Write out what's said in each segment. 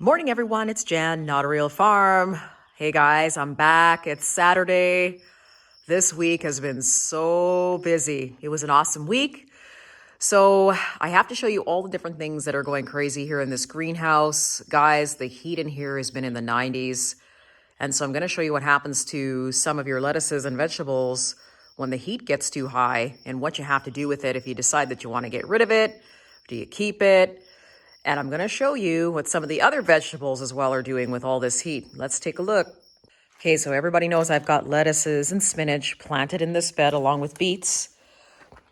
Morning, everyone. It's Jen, Notareal Farm. Hey, guys, I'm back. It's Saturday. This week has been so busy. It was an awesome week. So I have to show you all the different things that are going crazy here in this greenhouse. Guys, the heat in here has been in the 90s. And so I'm going to show you what happens to some of your lettuces and vegetables when the heat gets too high and what you have to do with it if you decide that you want to get rid of it. Do you keep it? And I'm going to show you what some of the other vegetables as well are doing with all this heat. Let's take a look. Okay, so everybody knows I've got lettuces and spinach planted in this bed along with beets.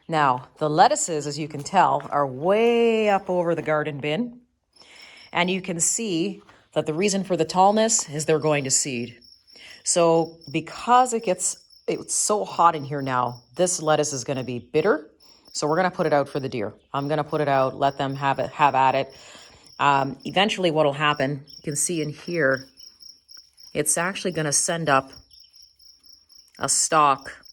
Now, the lettuces, as you can tell, are way up over the garden bin. And you can see that the reason for the tallness is they're going to seed. So because it's so hot in here now, this lettuce is going to be bitter. So we're going to put it out for the deer. I'm going to put it out, let them have at it. Eventually what will happen, you can see in here, it's actually going to send up a stalk.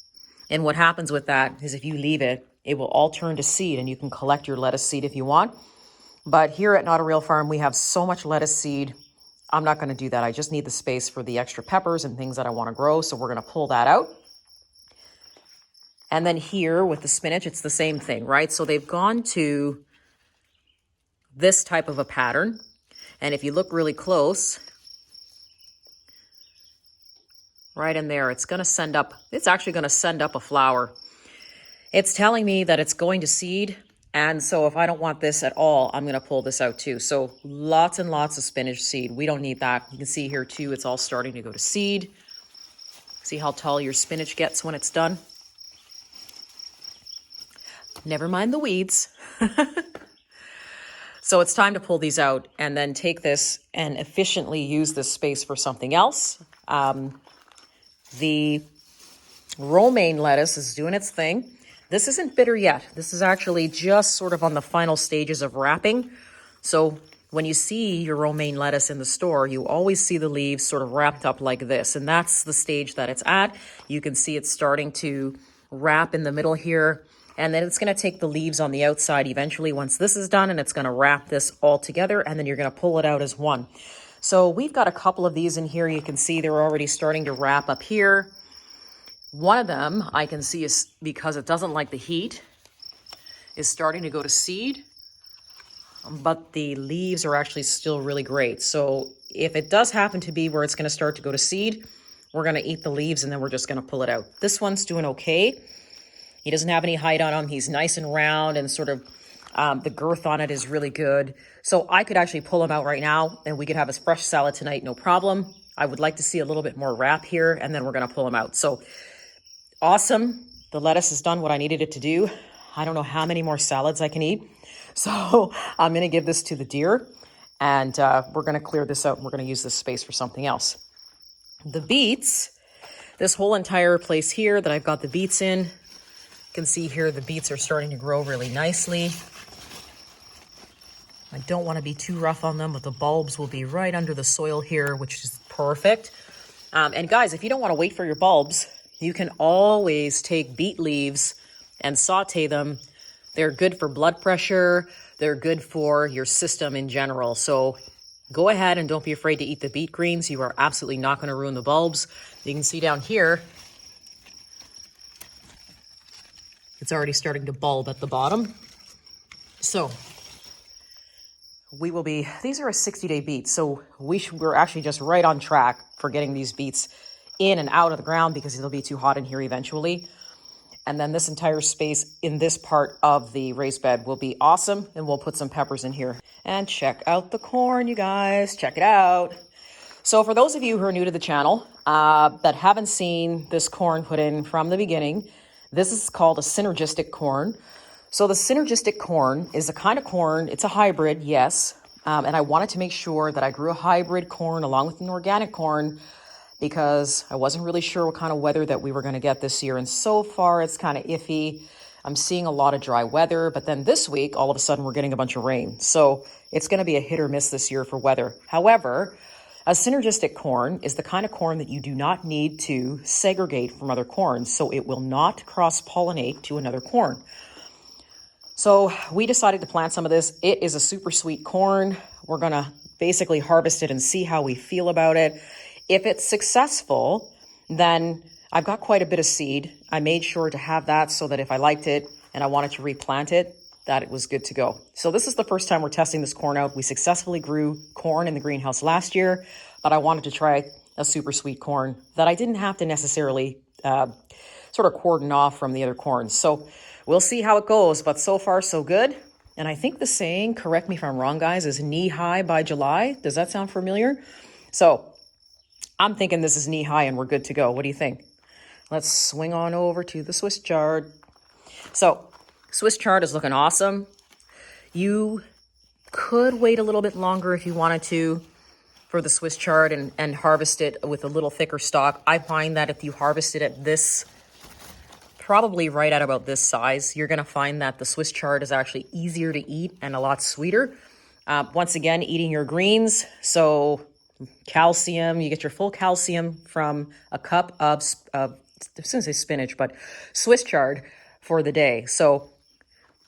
And what happens with that is if you leave it, it will all turn to seed and you can collect your lettuce seed if you want. But here at Notareal Farm, we have so much lettuce seed. I'm not going to do that. I just need the space for the extra peppers and things that I want to grow. So we're going to pull that out. And then here with the spinach, it's the same thing, right? So they've gone to this type of a pattern. And if you look really close, right in there, it's actually going to send up a flower. It's telling me that it's going to seed. And so if I don't want this at all, I'm going to pull this out too. So lots and lots of spinach seed. We don't need that. You can see here too, it's all starting to go to seed. See how tall your spinach gets when it's done? Never mind the weeds. So it's time to pull these out and then take this and efficiently use this space for something else. The romaine lettuce is doing its thing. This isn't bitter yet. This is actually just sort of on the final stages of wrapping. So when you see your romaine lettuce in the store, you always see the leaves sort of wrapped up like this. And that's the stage that it's at. You can see it's starting to wrap in the middle here. And then it's going to take the leaves on the outside eventually once this is done, and it's going to wrap this all together, and then you're going to pull it out as one. So we've got a couple of these in here. You can see they're already starting to wrap up here. One of them I can see is, because it doesn't like the heat, is starting to go to seed, but the leaves are actually still really great. So if it does happen to be where it's going to start to go to seed, we're going to eat the leaves and then we're just going to pull it out. This one's doing okay. He doesn't have any height on him. He's nice and round and sort of the girth on it is really good. So I could actually pull him out right now and we could have a fresh salad tonight, no problem. I would like to see a little bit more wrap here and then we're going to pull him out. So awesome. The lettuce has done what I needed it to do. I don't know how many more salads I can eat. So I'm going to give this to the deer and we're going to clear this out and we're going to use this space for something else. The beets, this whole entire place here that I've got the beets in, you can see here the beets are starting to grow really nicely. I don't want to be too rough on them, but the bulbs will be right under the soil here, which is perfect. And guys, if you don't want to wait for your bulbs, you can always take beet leaves and saute them. They're good for blood pressure. They're good for your system in general. So go ahead and don't be afraid to eat the beet greens. You are absolutely not going to ruin the bulbs. You can see down here, it's already starting to bulb at the bottom. So these are a 60-day beets. So we're actually just right on track for getting these beets in and out of the ground because it'll be too hot in here eventually. And then this entire space in this part of the raised bed will be awesome. And we'll put some peppers in here. And check out the corn, you guys. Check it out. So for those of you who are new to the channel that haven't seen this corn put in from the beginning, this is called a synergistic corn. So the synergistic corn is a kind of corn, it's a hybrid, yes. And I wanted to make sure that I grew a hybrid corn along with an organic corn because I wasn't really sure what kind of weather that we were going to get this year. And so far it's kind of iffy. I'm seeing a lot of dry weather, but then this week, all of a sudden we're getting a bunch of rain. So it's going to be a hit or miss this year for weather. However, a synergistic corn is the kind of corn that you do not need to segregate from other corns, so it will not cross-pollinate to another corn. So we decided to plant some of this. It is a super sweet corn. we're going to basically harvest it and see how we feel about it. If it's successful, then I've got quite a bit of seed. I made sure to have that so that if I liked it and I wanted to replant it, that it was good to go. So this is the first time we're testing this corn out. We successfully grew corn in the greenhouse last year, but I wanted to try a super sweet corn that I didn't have to necessarily sort of cordon off from the other corns. So we'll see how it goes, but so far so good. And I think the saying, correct me if I'm wrong, guys, is knee high by July. Does that sound familiar? So I'm thinking this is knee high and we're good to go. What do you think? Let's swing on over to the Swiss chard. So Swiss chard is looking awesome. You could wait a little bit longer if you wanted to for the Swiss chard and harvest it with a little thicker stalk. I find that if you harvest it at this, probably right at about this size, you're going to find that the Swiss chard is actually easier to eat and a lot sweeter. Once again, eating your greens. So calcium, you get your full calcium from a cup of, I was going to say spinach, but Swiss chard for the day. So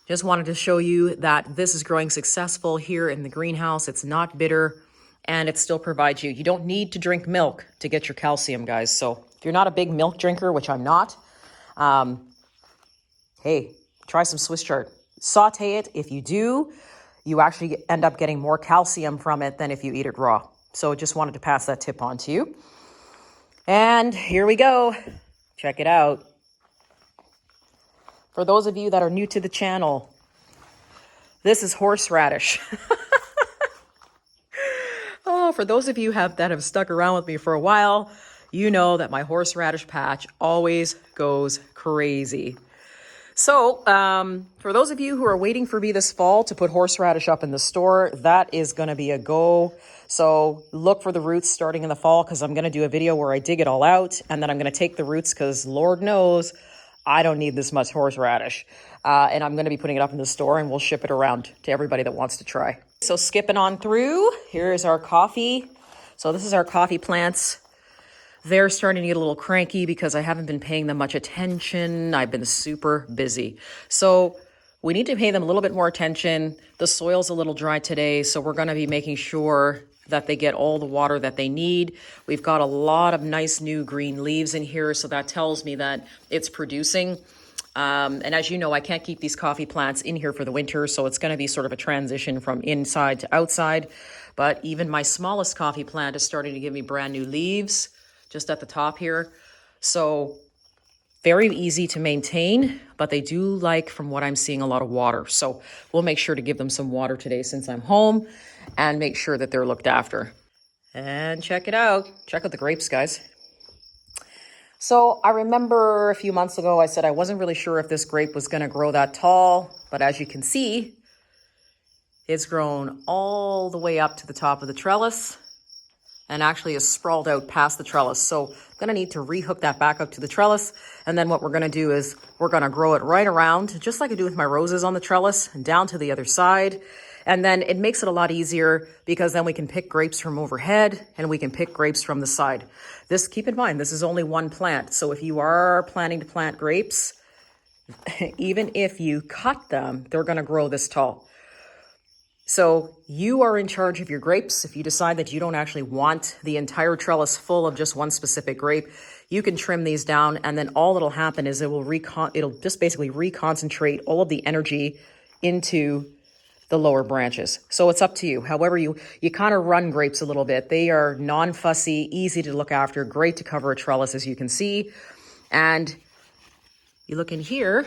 just wanted to show you that this is growing successful here in the greenhouse. It's not bitter and it still provides you. You don't need to drink milk to get your calcium, guys. So if you're not a big milk drinker, which I'm not, hey, try some Swiss chard. Saute it. If you do, you actually end up getting more calcium from it than if you eat it raw. So just wanted to pass that tip on to you. And here we go. Check it out. For those of you that are new to the channel, this is horseradish. Oh, for those of you that have stuck around with me for a while, you know that my horseradish patch always goes crazy. So for those of you who are waiting for me this fall to put horseradish up in the store, that is going to be a go. So look for the roots starting in the fall, because I'm going to do a video where I dig it all out, and then I'm going to take the roots because Lord knows I don't need this much horseradish. And I'm going to be putting it up in the store, and we'll ship it around to everybody that wants to try. So skipping on through, here's our coffee. So this is our coffee plants. They're starting to get a little cranky because I haven't been paying them much attention. I've been super busy. So we need to pay them a little bit more attention. The soil's a little dry today, so we're going to be making sure that they get all the water that they need. We've got a lot of nice new green leaves in here, so that tells me that it's producing. And as you know, I can't keep these coffee plants in here for the winter, so it's going to be sort of a transition from inside to outside. But even my smallest coffee plant is starting to give me brand new leaves just at the top here. So very easy to maintain, but they do like, from what I'm seeing, a lot of water. So we'll make sure to give them some water today since I'm home, and make sure that they're looked after. And check it out. Check out the grapes, guys. So I remember a few months ago, I said I wasn't really sure if this grape was going to grow that tall, but as you can see, it's grown all the way up to the top of the trellis and actually is sprawled out past the trellis. So I'm going to need to rehook that back up to the trellis. And then what we're going to do is we're going to grow it right around, just like I do with my roses on the trellis, and down to the other side. And then it makes it a lot easier because then we can pick grapes from overhead and we can pick grapes from the side. This, keep in mind, this is only one plant. So if you are planning to plant grapes, even if you cut them, they're going to grow this tall. So you are in charge of your grapes. If you decide that you don't actually want the entire trellis full of just one specific grape, you can trim these down, and then all that'll happen is it'll just basically reconcentrate all of the energy into the lower branches. So it's up to you. However, you kind of run grapes a little bit. They are non-fussy, easy to look after, great to cover a trellis, as you can see. And you look in here,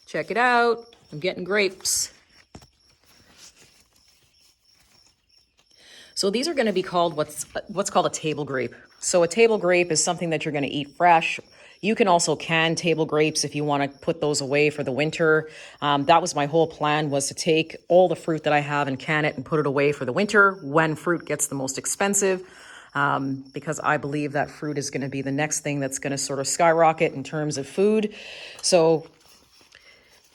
check it out. I'm getting grapes. So these are going to be called what's called a table grape. So a table grape is something that you're going to eat fresh. You can also can table grapes if you want to put those away for the winter. That was my whole plan, was to take all the fruit that I have and can it and put it away for the winter when fruit gets the most expensive, because I believe that fruit is going to be the next thing that's going to sort of skyrocket in terms of food. So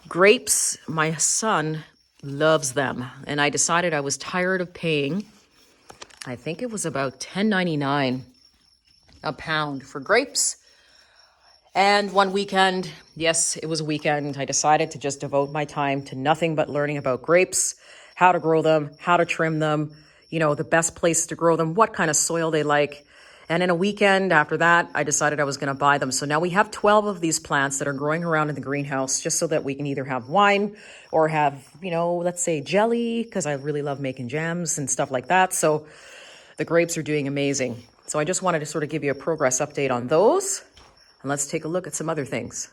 grapes, my son loves them. And I decided I was tired of paying, I think it was about $10.99 a pound for grapes. And one weekend, yes, it was a weekend, I decided to just devote my time to nothing but learning about grapes, how to grow them, how to trim them, you know, the best place to grow them, what kind of soil they like. And in a weekend after that, I decided I was going to buy them. So now we have 12 of these plants that are growing around in the greenhouse just so that we can either have wine or have, you know, let's say jelly, because I really love making jams and stuff like that. So the grapes are doing amazing. So I just wanted to sort of give you a progress update on those. And let's take a look at some other things.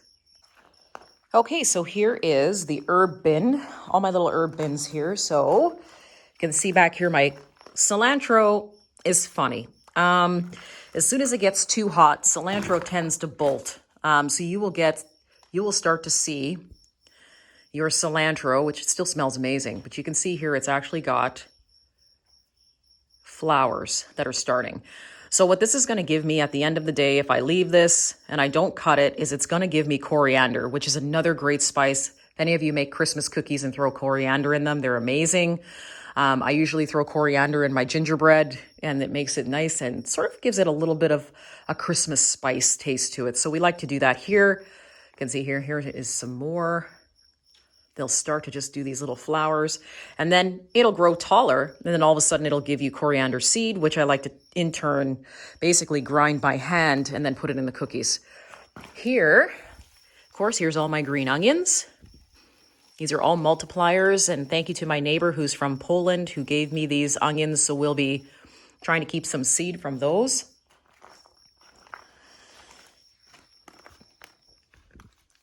Okay, so here is the herb bin, all my little herb bins here. So you can see back here, my cilantro is funny. As soon as it gets too hot, cilantro tends to bolt. So you will start to see your cilantro, which still smells amazing, but you can see here it's actually got flowers that are starting. So what this is going to give me at the end of the day, if I leave this and I don't cut it, is it's going to give me coriander, which is another great spice. If any of you make Christmas cookies and throw coriander in them, they're amazing. I usually throw coriander in my gingerbread, and it makes it nice and sort of gives it a little bit of a Christmas spice taste to it. So we like to do that here. You can see here is some more. They'll start to just do these little flowers, and then it'll grow taller, and then all of a sudden it'll give you coriander seed, which I like to in turn basically grind by hand and then put it in the cookies. Here, of course, here's all my green onions. These are all multipliers, and thank you to my neighbor who's from Poland who gave me these onions, so we'll be trying to keep some seed from those.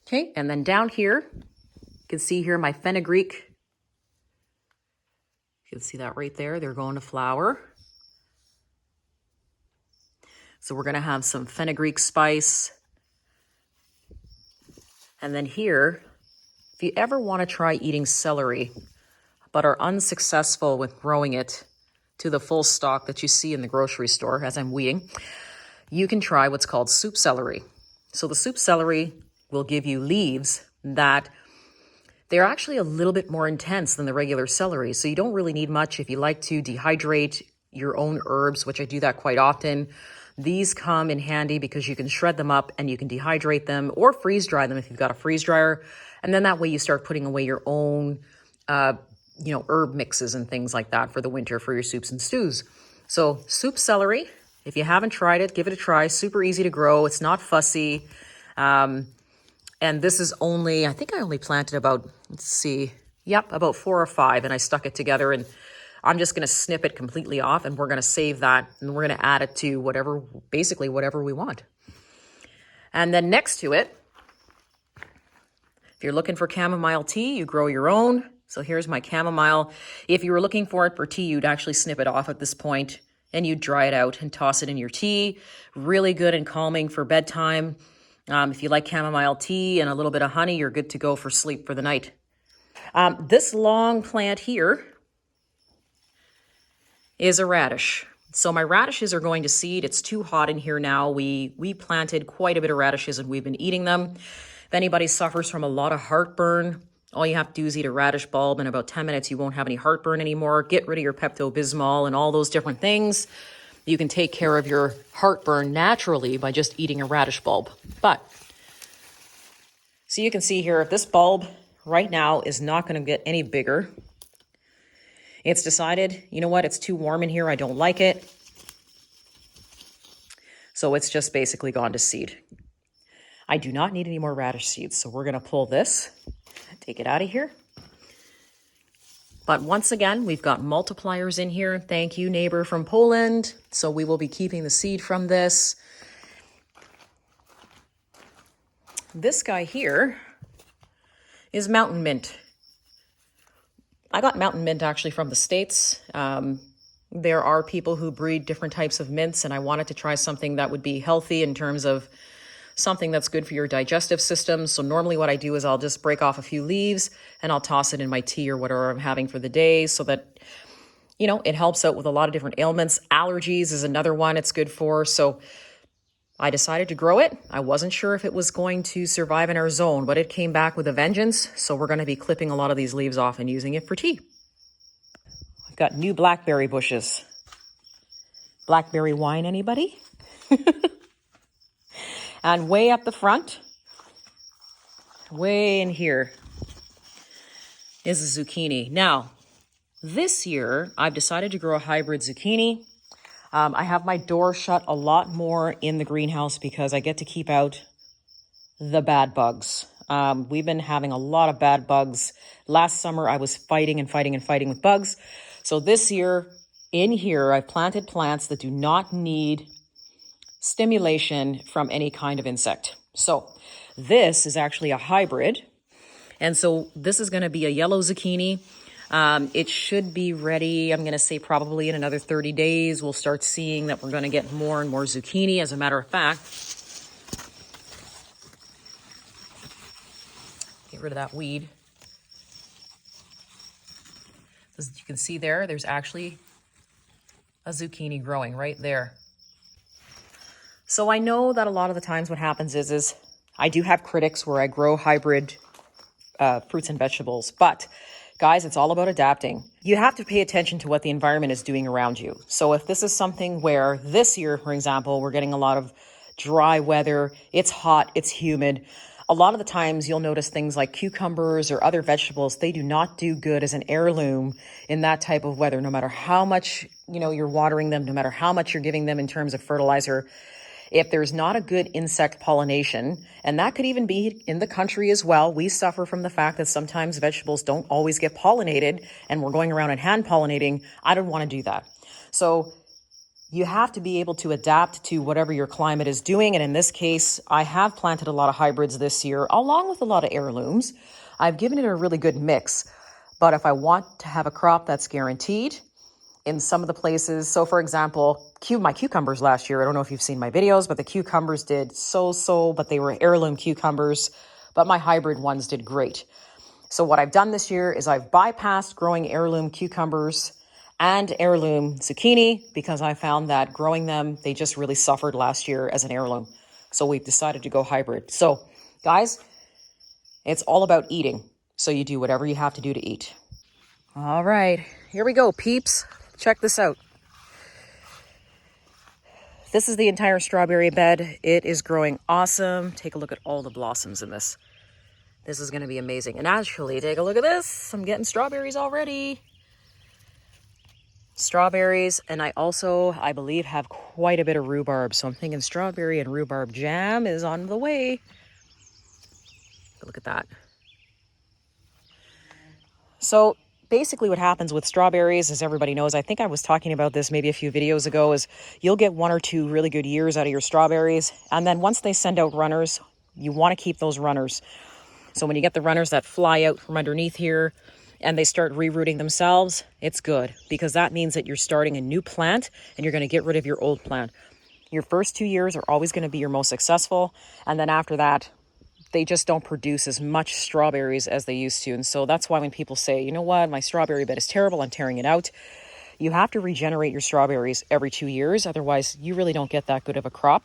Okay, and then down here, you can see here my fenugreek. You can see that right there. They're going to flower. So we're going to have some fenugreek spice. And then here, if you ever want to try eating celery, but are unsuccessful with growing it to the full stalk that you see in the grocery store as I'm weeding, you can try what's called soup celery. So the soup celery will give you leaves that they're actually a little bit more intense than the regular celery. So you don't really need much if you like to dehydrate your own herbs, which I do that quite often. These come in handy because you can shred them up and you can dehydrate them or freeze dry them if you've got a freeze dryer. And then that way you start putting away your own, herb mixes and things like that for the winter for your soups and stews. So soup celery, if you haven't tried it, give it a try. Super easy to grow. It's not fussy. And this is only, I think I only planted about, about 4 or 5, and I stuck it together, and I'm just going to snip it completely off, and we're going to save that, and we're going to add it to whatever we want. And then next to it, if you're looking for chamomile tea, you grow your own. So here's my chamomile. If you were looking for it for tea, you'd actually snip it off at this point, and you'd dry it out and toss it in your tea. Really good and calming for bedtime. If you like chamomile tea and a little bit of honey, you're good to go for sleep for the night. This long plant here is a radish. So my radishes are going to seed. It's too hot in here now. We planted quite a bit of radishes and we've been eating them. If anybody suffers from a lot of heartburn, all you have to do is eat a radish bulb. In about 10 minutes, you won't have any heartburn anymore. Get rid of your Pepto-Bismol and all those different things. You can take care of your heartburn naturally by just eating a radish bulb. So you can see here, this bulb right now is not going to get any bigger. It's decided, you know what, it's too warm in here. I don't like it. So it's just basically gone to seed. I do not need any more radish seeds. So we're going to pull this, take it out of here. But once again, we've got multipliers in here. Thank you, neighbor from Poland. So we will be keeping the seed from this. This guy here is mountain mint. I got mountain mint actually from the States. There are people who breed different types of mints, and I wanted to try something that would be healthy in terms of something that's good for your digestive system. So normally what I do is I'll just break off a few leaves and I'll toss it in my tea or whatever I'm having for the day so that, it helps out with a lot of different ailments. Allergies is another one it's good for. So I decided to grow it. I wasn't sure if it was going to survive in our zone, but it came back with a vengeance. So we're going to be clipping a lot of these leaves off and using it for tea. I've got new blackberry bushes. Blackberry wine, anybody? And way up the front, way in here, is a zucchini. Now, This year, I've decided to grow a hybrid zucchini. I have my door shut a lot more in the greenhouse because I get to keep out the bad bugs. We've been having a lot of bad bugs. Last summer, I was fighting with bugs. So this year, in here, I've planted plants that do not need stimulation from any kind of insect. So this is actually a hybrid. And so this is going to be a yellow zucchini. It should be ready, I'm going to say probably in another 30 days. We'll start seeing that we're going to get more and more zucchini. As a matter of fact, get rid of that weed. As you can see there, there's actually a zucchini growing right there. So I know that a lot of the times what happens is I do have critics where I grow hybrid fruits and vegetables, but guys, it's all about adapting. You have to pay attention to what the environment is doing around you. So if this is something where this year, for example, we're getting a lot of dry weather, it's hot, it's humid. A lot of the times you'll notice things like cucumbers or other vegetables, they do not do good as an heirloom in that type of weather, no matter how much, you're watering them, no matter how much you're giving them in terms of fertilizer. If there's not a good insect pollination, and that could even be in the country as well, we suffer from the fact that sometimes vegetables don't always get pollinated and we're going around and hand pollinating. I don't want to do that. So you have to be able to adapt to whatever your climate is doing. And in this case, I have planted a lot of hybrids this year, along with a lot of heirlooms. I've given it a really good mix. But if I want to have a crop that's guaranteed, in some of the places. So for example, my cucumbers last year, I don't know if you've seen my videos, but the cucumbers did so, but they were heirloom cucumbers, but my hybrid ones did great. So what I've done this year is I've bypassed growing heirloom cucumbers and heirloom zucchini because I found that growing them, they just really suffered last year as an heirloom. So we've decided to go hybrid. So guys, it's all about eating. So you do whatever you have to do to eat. All right, here we go, peeps. Check this out. This is the entire strawberry bed. It is growing awesome. Take a look at all the blossoms in this. This is going to be amazing. And actually, take a look at this. I'm getting strawberries already. Strawberries, and I believe, have quite a bit of rhubarb. So I'm thinking strawberry and rhubarb jam is on the way. Look at that. So basically what happens with strawberries, as everybody knows, I think I was talking about this maybe a few videos ago, is you'll get 1 or 2 really good years out of your strawberries. And then once they send out runners, you want to keep those runners. So when you get the runners that fly out from underneath here and they start rerooting themselves, it's good because that means that you're starting a new plant and you're going to get rid of your old plant. Your first 2 years are always going to be your most successful. And then after that, they just don't produce as much strawberries as they used to. And so that's why when people say, you know what, my strawberry bed is terrible, I'm tearing it out. You have to regenerate your strawberries every 2 years. Otherwise, you really don't get that good of a crop.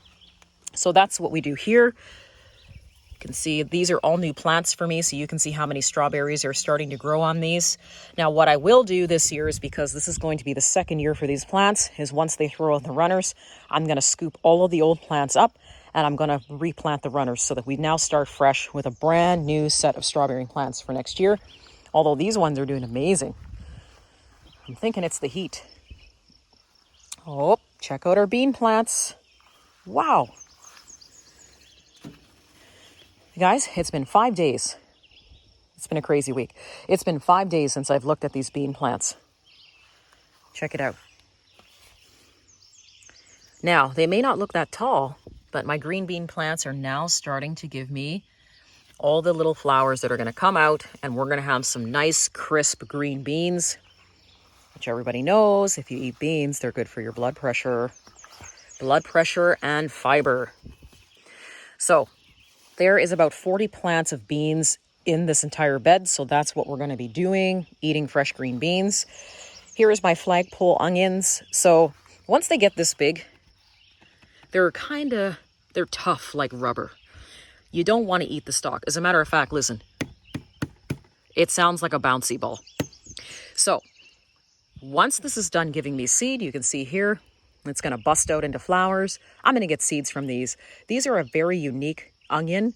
So that's what we do here. You can see these are all new plants for me. So you can see how many strawberries are starting to grow on these. Now, what I will do this year is, because this is going to be the second year for these plants, is once they throw out the runners, I'm going to scoop all of the old plants up and I'm going to replant the runners so that we now start fresh with a brand new set of strawberry plants for next year. Although these ones are doing amazing. I'm thinking it's the heat. Oh, check out our bean plants. Wow. Guys, it's been 5 days. It's been a crazy week. It's been 5 days since I've looked at these bean plants. Check it out. Now, they may not look that tall, but my green bean plants are now starting to give me all the little flowers that are going to come out, and we're going to have some nice, crisp green beans, which everybody knows, if you eat beans, they're good for your blood pressure and fiber. So there is about 40 plants of beans in this entire bed, so that's what we're going to be doing, eating fresh green beans. Here is my flagpole onions. So once they get this big, they're tough like rubber. You don't want to eat the stalk. As a matter of fact, listen, it sounds like a bouncy ball. So once this is done giving me seed, you can see here, it's going to bust out into flowers. I'm going to get seeds from these. These are a very unique onion.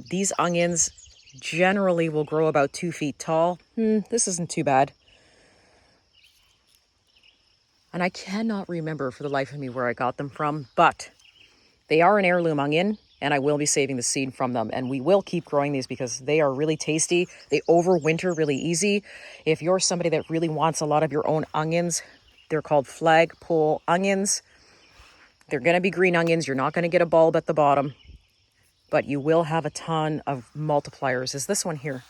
These onions generally will grow about 2 feet tall. This isn't too bad. And I cannot remember for the life of me where I got them from, but they are an heirloom onion, and I will be saving the seed from them. And we will keep growing these because they are really tasty. They overwinter really easy. If you're somebody that really wants a lot of your own onions, they're called flagpole onions. They're going to be green onions. You're not going to get a bulb at the bottom, but you will have a ton of multipliers. Is this one here?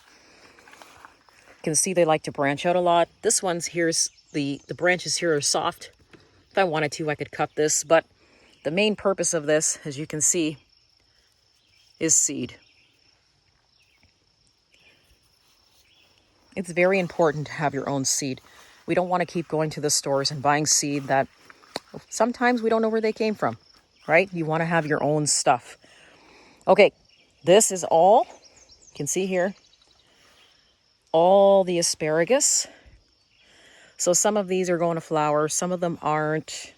You can see they like to branch out a lot. This one's here's the branches here are soft. If I wanted to, I could cut this, but the main purpose of this, as you can see, is seed. It's very important to have your own seed. We don't want to keep going to the stores and buying seed that sometimes we don't know where they came from, right? You want to have your own stuff. Okay, this is all, you can see here, all the asparagus. So some of these are going to flower, some of them aren't.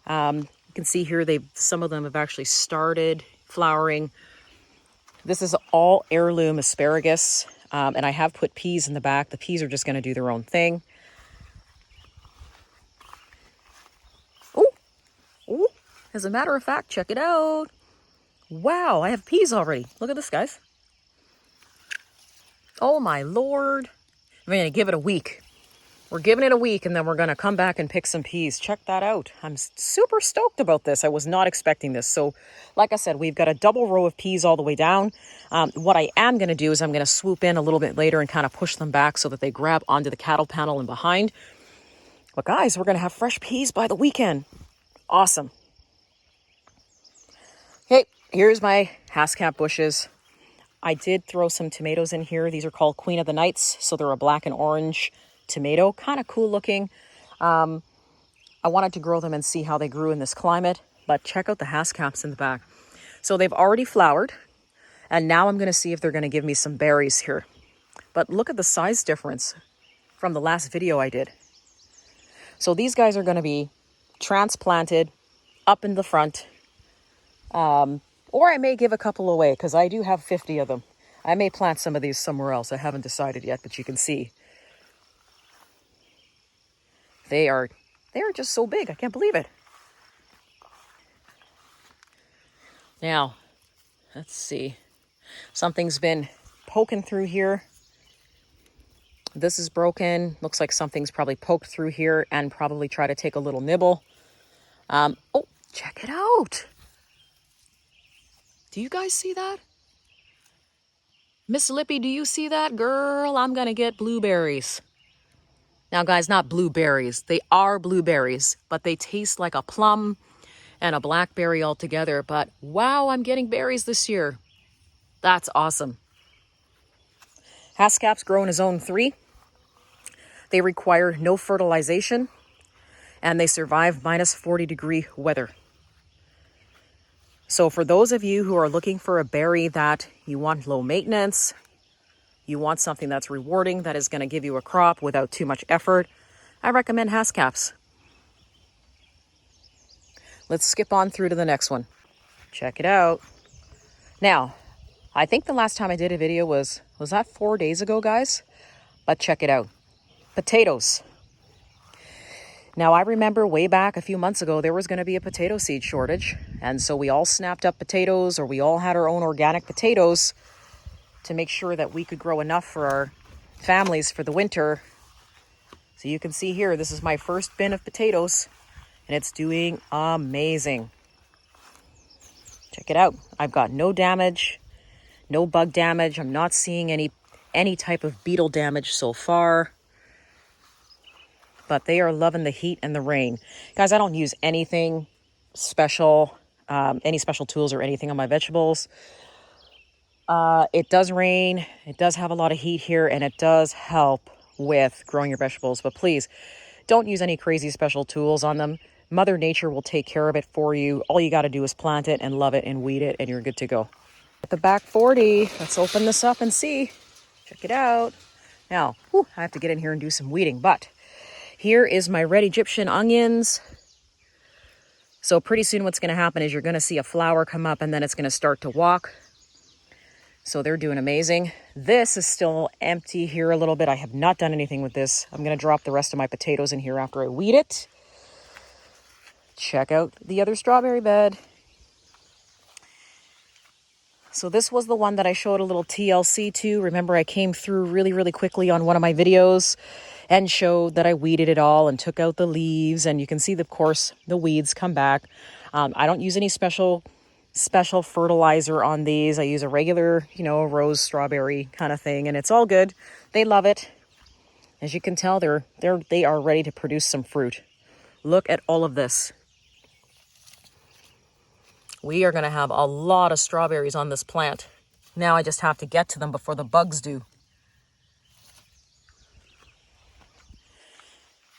You can see here, some of them have actually started flowering. This is all heirloom asparagus, and I have put peas in the back. The peas are just going to do their own thing. Oh, as a matter of fact, check it out. Wow, I have peas already. Look at this, guys. Oh my Lord. I'm going to give it a week. We're giving it a week, and then we're going to come back and pick some peas. Check that out. I'm super stoked about this. I was not expecting this. So, like I said, we've got a double row of peas all the way down. What I am going to do is I'm going to swoop in a little bit later and kind of push them back so that they grab onto the cattle panel and behind. But guys, we're going to have fresh peas by the weekend. Awesome. Okay, here's my haskap bushes. I did throw some tomatoes in here. These are called Queen of the Nights. So they're a black and orange tomato, kind of cool looking. I wanted to grow them and see how they grew in this climate, but check out the hascaps in the back. So they've already flowered, and now I'm going to see if they're going to give me some berries here. But look at the size difference from the last video I did. So these guys are going to be transplanted up in the front, or I may give a couple away because I do have 50 of them. I may plant some of these somewhere else. I haven't decided yet, but you can see they are just so big. I can't believe it. Now, let's see. Something's been poking through here. This is broken. Looks like something's probably poked through here and probably try to take a little nibble. Oh, check it out. Do you guys see that? Miss Lippy, do you see that? Girl, I'm going to get blueberries. Now, guys, not blueberries. They are blueberries, but they taste like a plum and a blackberry altogether. But wow, I'm getting berries this year. That's awesome. Haskaps grow in a zone 3. They require no fertilization, and they survive minus 40-degree weather. So for those of you who are looking for a berry that you want low maintenance, you want something that's rewarding, that is going to give you a crop without too much effort, I recommend haskaps. Let's skip on through to the next one. Check it out. Now, I think the last time I did a video was that 4 days ago, guys? But check it out. Potatoes. Now, I remember way back a few months ago, there was going to be a potato seed shortage. And so we all snapped up potatoes, or we all had our own organic potatoes to make sure that we could grow enough for our families for the winter. So you can see here, this is my first bin of potatoes, and it's doing amazing. Check it out. I've got no damage, no bug damage. I'm not seeing any type of beetle damage so far. But they are loving the heat and the rain. Guys, I don't use anything special, any special tools or anything on my vegetables. It does rain, it does have a lot of heat here, and it does help with growing your vegetables. But please, don't use any crazy special tools on them. Mother Nature will take care of it for you. All you got to do is plant it and love it and weed it, and you're good to go. At the back 40, let's open this up and see. Check it out. Now, I have to get in here and do some weeding, but here is my red Egyptian onions. So pretty soon what's going to happen is you're going to see a flower come up, and then it's going to start to walk. So they're doing amazing. This is still empty here a little bit. I have not done anything with this. I'm going to drop the rest of my potatoes in here after I weed it. check out the other strawberry bed. So this was the one that I showed a little TLC to. Remember, I came through really, really quickly on one of my videos and showed that I weeded it all and took out the leaves. And you can see, of course, the weeds come back. I don't use any special fertilizer on these. I use a regular, rose strawberry kind of thing, and it's all good. They love it. As you can tell, they are ready to produce some fruit. Look at all of this. We are going to have a lot of strawberries on this plant. Now I just have to get to them before the bugs do.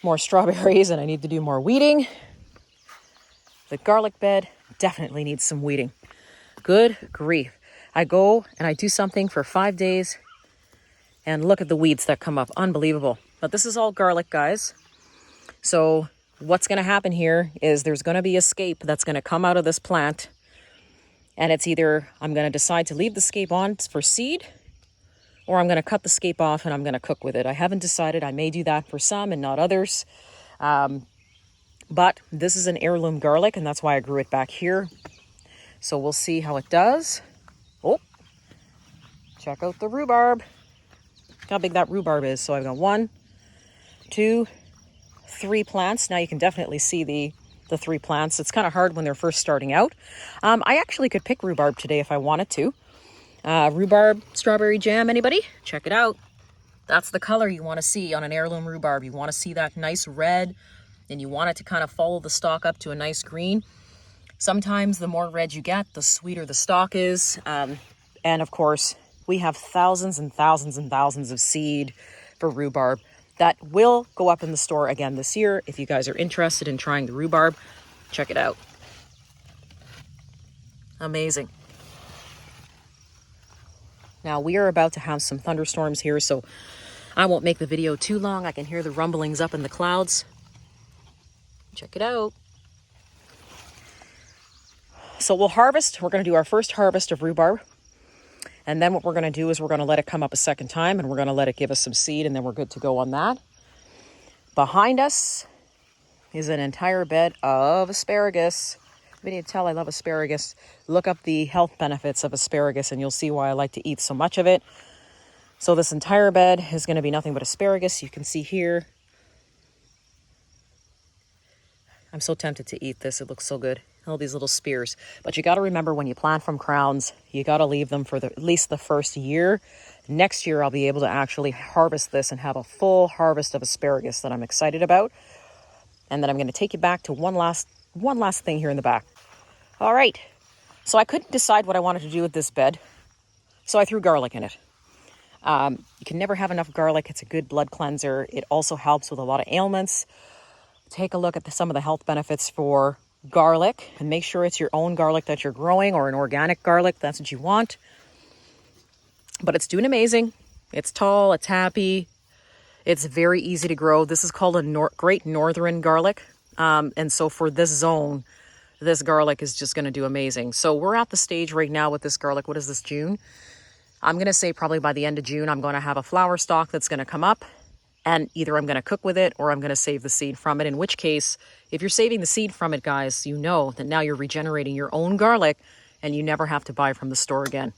More strawberries, and I need to do more weeding. The garlic bed definitely needs some weeding. Good grief. I go and I do something for 5 days, and look at the weeds that come up. Unbelievable. But this is all garlic, guys. So what's going to happen here is there's going to be a scape that's going to come out of this plant. And it's either I'm going to decide to leave the scape on for seed, or I'm going to cut the scape off and I'm going to cook with it. I haven't decided. I may do that for some and not others. But this is an heirloom garlic, and that's why I grew it back here. So we'll see how it does. Oh, check out the rhubarb. Look how big that rhubarb is. So I've got 1, 2, 3 plants. Now you can definitely see the 3 plants. It's kind of hard when they're first starting out. I actually could pick rhubarb today if I wanted to. Rhubarb strawberry jam, anybody? Check it out. That's the color you want to see on an heirloom rhubarb. You want to see that nice red, and you want it to kind of follow the stalk up to a nice green. Sometimes the more red you get, the sweeter the stalk is. And of course, we have thousands and thousands and thousands of seed for rhubarb that will go up in the store again this year. If you guys are interested in trying the rhubarb, check it out. Amazing. Now we are about to have some thunderstorms here, so I won't make the video too long. I can hear the rumblings up in the clouds. Check it out. So we'll harvest. We're going to do our first harvest of rhubarb. And then what we're going to do is we're going to let it come up a second time, and we're going to let it give us some seed, and then we're good to go on that. Behind us is an entire bed of asparagus. You can tell I love asparagus. Look up the health benefits of asparagus, and you'll see why I like to eat so much of it. So this entire bed is going to be nothing but asparagus. You can see here. I'm so tempted to eat this. It looks so good. All these little spears. But you got to remember, when you plant from crowns, you got to leave them for at least the first year. Next year, I'll be able to actually harvest this and have a full harvest of asparagus that I'm excited about. And then I'm going to take you back to one last thing here in the back. All right. So I couldn't decide what I wanted to do with this bed, so I threw garlic in it. You can never have enough garlic. It's a good blood cleanser. It also helps with a lot of ailments. Take a look at some of the health benefits for garlic, and make sure it's your own garlic that you're growing, or an organic garlic. That's what you want. But it's doing amazing. It's tall, it's happy. It's very easy to grow. This is called a Great Northern garlic. And so for this zone, this garlic is just going to do amazing. So we're at the stage right now with this garlic. What is this, June? I'm going to say probably by the end of June, I'm going to have a flower stalk that's going to come up. And either I'm going to cook with it, or I'm going to save the seed from it. In which case, if you're saving the seed from it, guys, you know that now you're regenerating your own garlic, and you never have to buy from the store again.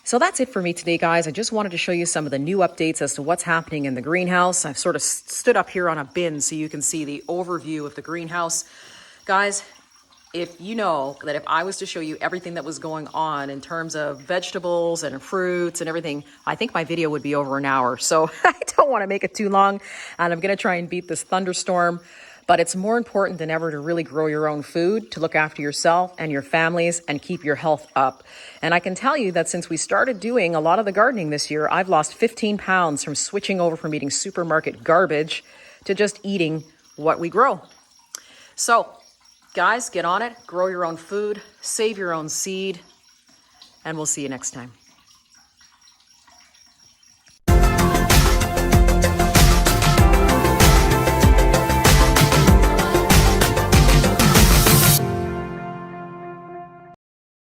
So that's it for me today, guys. I just wanted to show you some of the new updates as to what's happening in the greenhouse. I've sort of stood up here on a bin so you can see the overview of the greenhouse. Guys, if you know that if I was to show you everything that was going on in terms of vegetables and fruits and everything, I think my video would be over an hour. So I don't want to make it too long, and I'm going to try and beat this thunderstorm. But it's more important than ever to really grow your own food, to look after yourself and your families, and keep your health up. And I can tell you that since we started doing a lot of the gardening this year, I've lost 15 pounds from switching over from eating supermarket garbage to just eating what we grow. So, guys, get on it, grow your own food, save your own seed, and we'll see you next time.